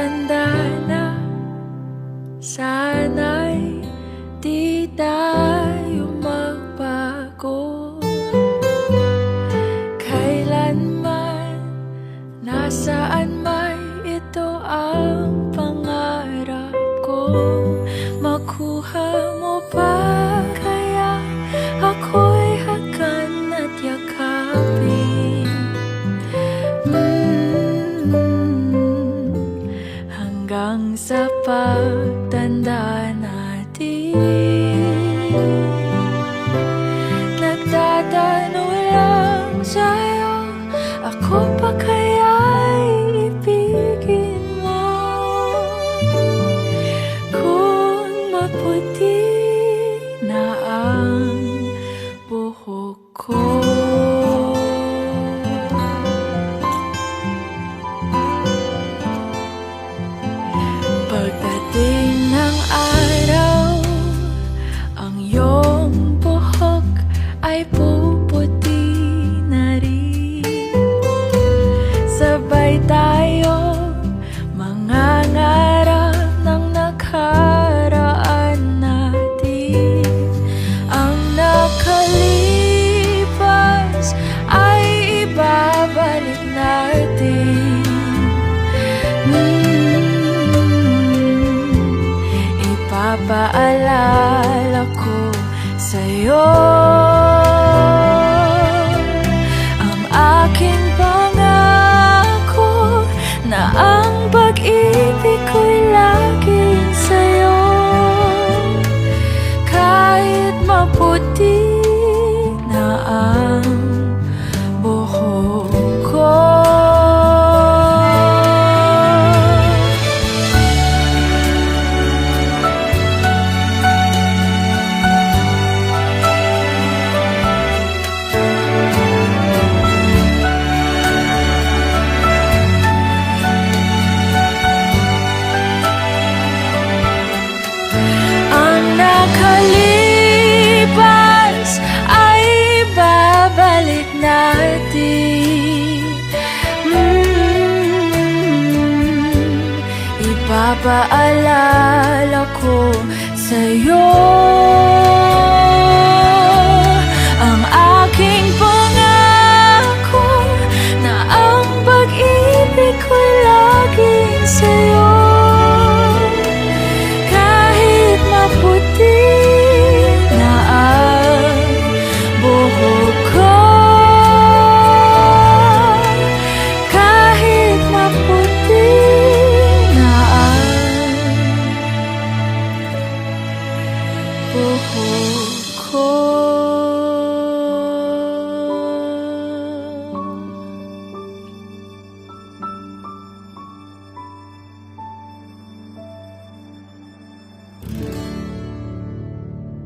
tanda na, sana'y di tayo magbago. Kailanman, nasaan may ito ang pangarap ko. Makuha mo ba kaya ako'y hakan at yakapin? Hanggang sa pagtanda natin, nagtatanong lang sa'yo, ako pa kaya'y ibigin mo? Kung maputi na ang buhok ko, pagdating ng araw, ang iyong buhok ay puputi na rin. Sabay tayo mangangarap ng nakaraan natin. Ang nakalipas ay ibabalik natin. Ipapaalala ko sa'yo ang aking pangako na ang pag-ibig ko'y laging sa'yo. Kahit maputi na ang buhok ko, nakalipas ay babalik natin. Ipapaalala ko sa'yo ang aking pangako na ang pag-ibig ko'y laging sa'yo. Kahit maputi na ang buhok ko, kahit maputi na ang buhok ko.